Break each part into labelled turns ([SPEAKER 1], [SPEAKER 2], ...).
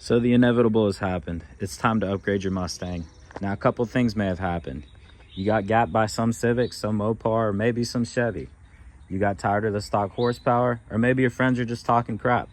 [SPEAKER 1] So the inevitable has happened. It's time to upgrade your Mustang. Now, a couple things may have happened. You got gapped by some Civic, some Mopar, or maybe some Chevy. You got tired of the stock horsepower, or maybe your friends are just talking crap.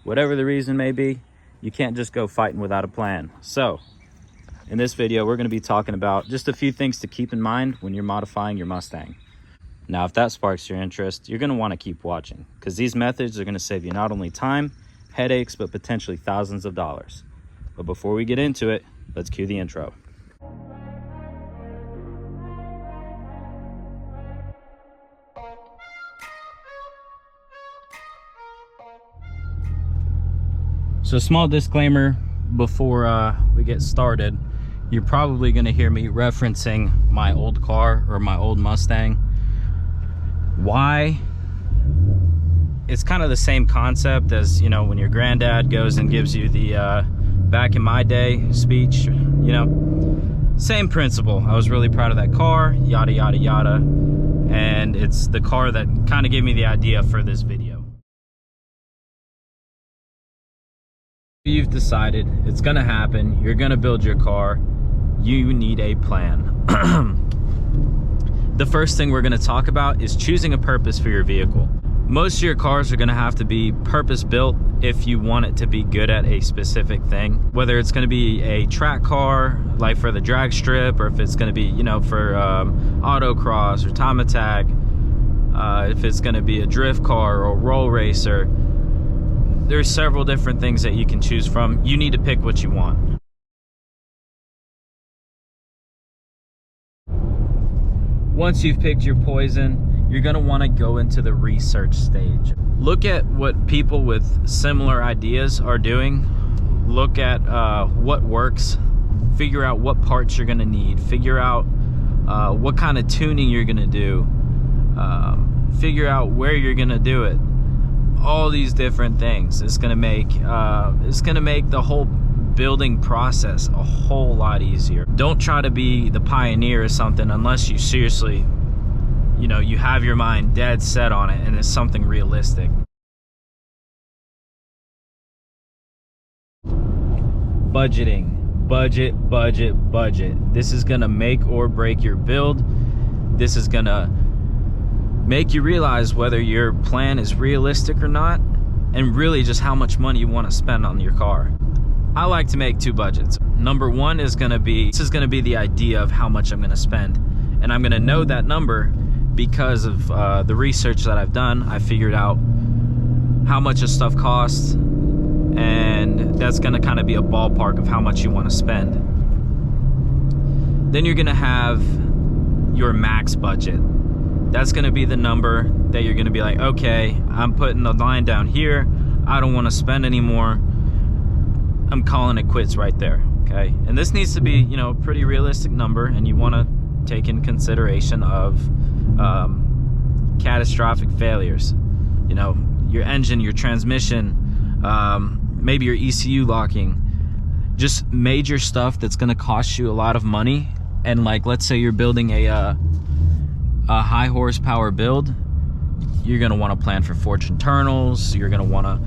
[SPEAKER 1] Whatever the reason may be, you can't just go fighting without a plan. So, in this video, we're going to be talking about just a few things to keep in mind when you're modifying your Mustang. Now, if that sparks your interest, you're going to want to keep watching, because these methods are going to save you not only time, headaches, but potentially thousands of dollars. But before we get into it, let's cue the intro. So, small disclaimer before we get started. You're probably going to hear me referencing my old car or my old Mustang. Why? It's kind of the same concept as, you know, when your granddad goes and gives you the back in my day speech, you know, same principle. I was really proud of that car, yada, yada, yada. And it's the car that kind of gave me the idea for this video. You've decided it's going to happen. You're going to build your car. You need a plan. The first thing we're going to talk about is choosing a purpose for your vehicle. Most of your cars are going to have to be purpose built if you want it to be good at a specific thing. Whether it's going to be a track car, like for the drag strip, or if it's going to be, you know, for autocross or time attack, if it's going to be a drift car or roll racer. There's several different things that you can choose from. You need to pick what you want. Once you've picked your poison, you're going to want to go into the research stage. Look at what people with similar ideas are doing. Look at what works. Figure out what parts you're going to need. Figure out what kind of tuning you're going to do. Figure out where you're going to do it. All these different things. It's going to make the whole building process a whole lot easier. Don't try to be the pioneer or something unless you seriously, you know, you have your mind dead set on it and it's something realistic. Budgeting. Budget. This is gonna make or break your build. This is gonna make you realize whether your plan is realistic or not, and really just how much money you want to spend on your car. I like to make two budgets. Number one is gonna be, this is gonna be the idea of how much I'm gonna spend. And I'm gonna know that number because of the research that I've done. I figured out how much this stuff costs, and that's gonna kind of be a ballpark of how much you wanna spend. Then you're gonna have your max budget. That's gonna be the number that you're gonna be like, okay, I'm putting the line down here. I don't wanna spend anymore. I'm calling it quits right there, okay? And this needs to be, you know, a pretty realistic number, and you want to take in consideration of catastrophic failures. You know, your engine, your transmission, maybe your ECU locking, just major stuff that's going to cost you a lot of money. And like, let's say you're building a high horsepower build, you're going to want to plan for forged internals, you're going to want to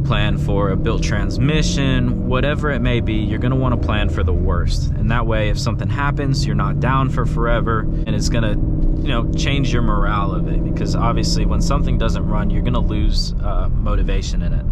[SPEAKER 1] plan for a built transmission, whatever it may be. You're going to want to plan for the worst, and that way if something happens, you're not down for forever, and it's going to, you know, change your morale of it, because obviously when something doesn't run, you're going to lose motivation in it.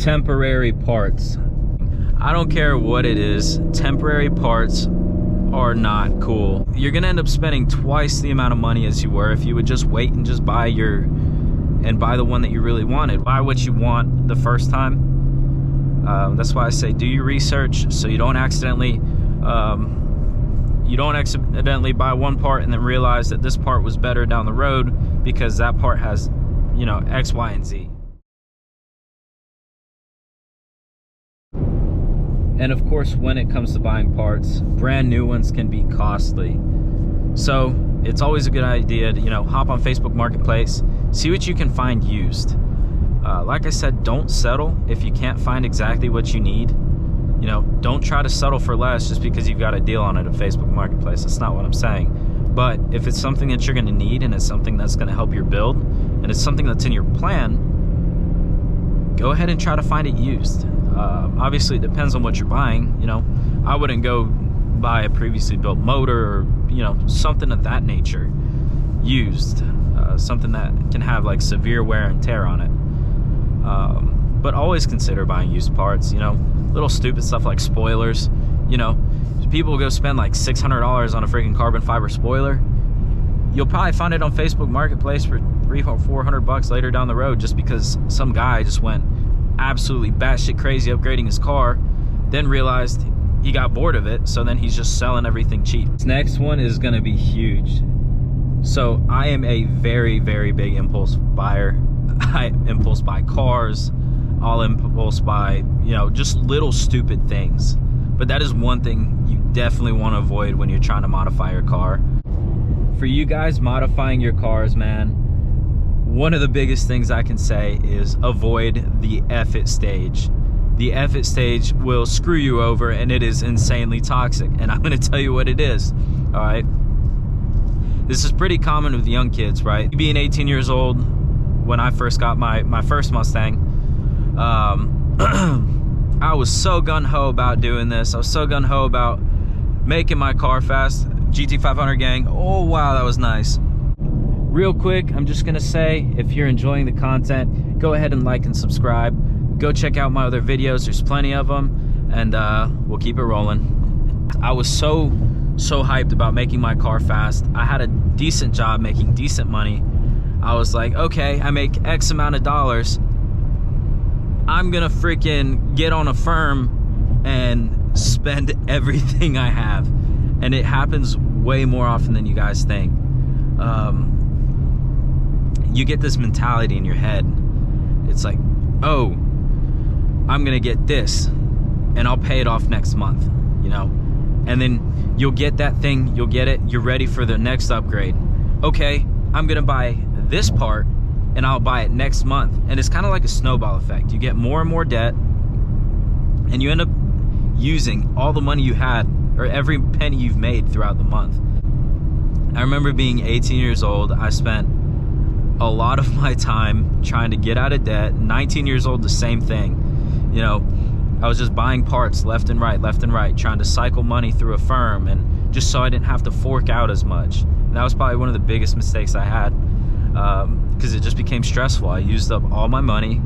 [SPEAKER 1] Temporary parts. I don't care what it is, temporary parts are not cool. You're going to end up spending twice the amount of money as you were if you would just wait and just buy the one that you really wanted. Buy what you want the first time. That's why I say do your research, so you don't accidentally buy one part and then realize that this part was better down the road because that part has, you know, X, Y, and Z. And of course, when it comes to buying parts, brand new ones can be costly. So it's always a good idea to, you know, hop on Facebook Marketplace, see what you can find used. Like I said, don't settle if you can't find exactly what you need. You know, don't try to settle for less just because you've got a deal on it at Facebook Marketplace. That's not what I'm saying. But if it's something that you're going to need, and it's something that's going to help your build, and it's something that's in your plan, go ahead and try to find it used. Obviously it depends on what you're buying. You know, I wouldn't go buy a previously built motor, or, you know, something of that nature used, something that can have like severe wear and tear on it. But always consider buying used parts. You know, little stupid stuff like spoilers. You know, people go spend like $600 on a freaking carbon fiber spoiler. You'll probably find it on Facebook Marketplace for $300 or $400 later down the road, just because some guy just went absolutely batshit crazy upgrading his car, then realized he got bored of it, so then he's just selling everything cheap. This next one is gonna be huge. So I am a very, very big impulse buyer. I impulse buy cars. I'll impulse buy, you know, just little stupid things. But that is one thing you definitely want to avoid when you're trying to modify your car. For you guys modifying your cars, man, one of the biggest things I can say is avoid the F-it stage. The F-it stage will screw you over, and it is insanely toxic. And I'm going to tell you what it is, all right? This is pretty common with young kids, right? Being 18 years old, when I first got my first Mustang, I was so gun-ho about doing this. I was so gun-ho about making my car fast. GT 500 gang, oh wow, that was nice. Real quick, I'm just gonna say, if you're enjoying the content, go ahead and like and subscribe. Go check out my other videos, there's plenty of them, and we'll keep it rolling. I was so hyped about making my car fast. I had a decent job making decent money. I was like, okay, I make X amount of dollars. I'm gonna freaking get on a firm and spend everything I have. And it happens way more often than you guys think. You get this mentality in your head. It's like, oh, I'm gonna get this and I'll pay it off next month, you know? And then you'll get that thing, you'll get it, you're ready for the next upgrade. Okay, I'm gonna buy this part and I'll buy it next month. And it's kind of like a snowball effect. You get more and more debt, and you end up using all the money you had, or every penny you've made throughout the month. I remember being 18 years old. I spent a lot of my time trying to get out of debt. 19 years old, the same thing. You know, I was just buying parts left and right, trying to cycle money through a firm, and just so I didn't have to fork out as much. And that was probably one of the biggest mistakes I had, because it just became stressful. I used up all my money,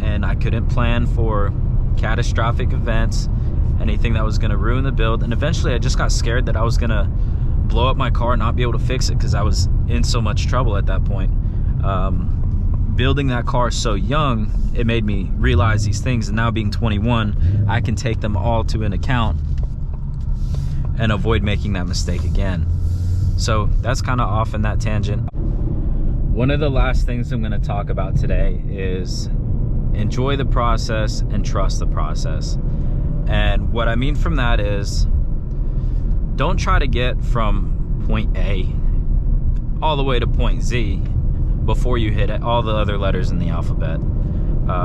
[SPEAKER 1] and I couldn't plan for catastrophic events, anything that was going to ruin the build. And eventually I just got scared that I was going to blow up my car and not be able to fix it, because I was in so much trouble at that point. Building that car so young, it made me realize these things, and now being 21, I can take them all to an account and avoid making that mistake again. So that's kind of off in that tangent. One of the last things I'm going to talk about today is enjoy the process and trust the process. And what I mean from that is, don't try to get from point A all the way to point Z before you hit all the other letters in the alphabet.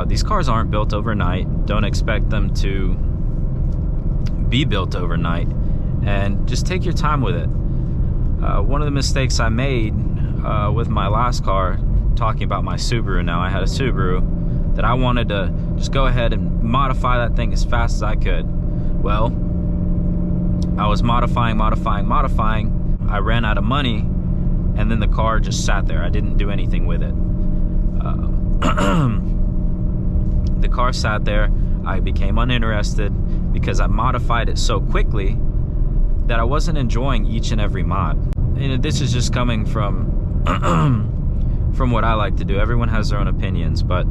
[SPEAKER 1] These cars aren't built overnight. Don't expect them to be built overnight, and just take your time with it. One of the mistakes I made with my last car, talking about my Subaru now, I had a Subaru that I wanted to just go ahead and modify that thing as fast as I could. Well, I was modifying. I ran out of money, and then the car just sat there. I didn't do anything with it. The car sat there. I became uninterested because I modified it so quickly that I wasn't enjoying each and every mod. And this is just coming from from what I like to do. Everyone has their own opinions, but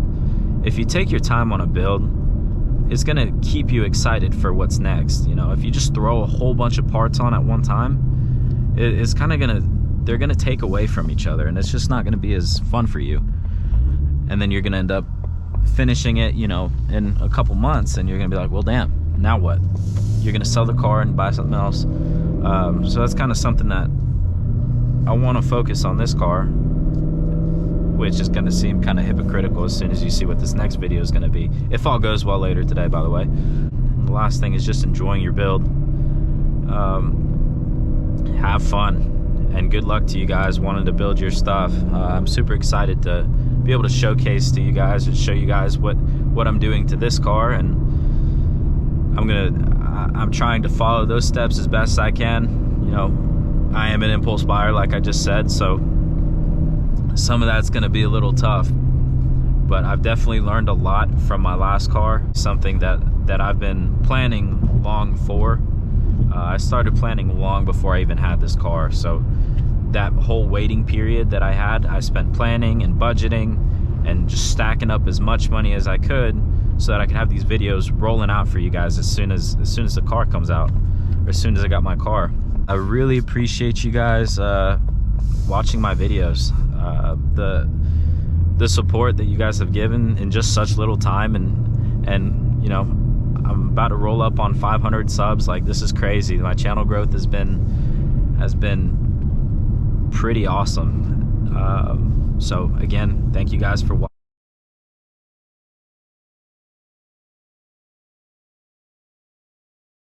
[SPEAKER 1] if you take your time on a build, it's gonna keep you excited for what's next. You know, if you just throw a whole bunch of parts on at one time, it's kind of they're gonna take away from each other, and it's just not gonna be as fun for you. And then you're gonna end up finishing it, you know, in a couple months, and you're gonna be like, well, damn, now what? You're gonna sell the car and buy something else. So that's kind of something that I want to focus on this car, which is going to seem kind of hypocritical as soon as you see what this next video is going to be, if all goes well later today, by the way. And the last thing is just enjoying your build. Have fun, and good luck to you guys wanting to build your stuff. I'm super excited to be able to showcase to you guys and show you guys what I'm doing to this car, and I'm trying to follow those steps as best I can. You know, I am an impulse buyer, like I just said, so some of that's gonna be a little tough, but I've definitely learned a lot from my last car, something that I've been planning long for. I started planning long before I even had this car, so that whole waiting period that I had, I spent planning and budgeting and just stacking up as much money as I could so that I could have these videos rolling out for you guys as soon as the car comes out, or as soon as I got my car. I really appreciate you guys watching my videos, the support that you guys have given in just such little time, and you know, I'm about to roll up on 500 subs. Like, this is crazy. My channel growth has been pretty awesome. So again, thank you guys for watching.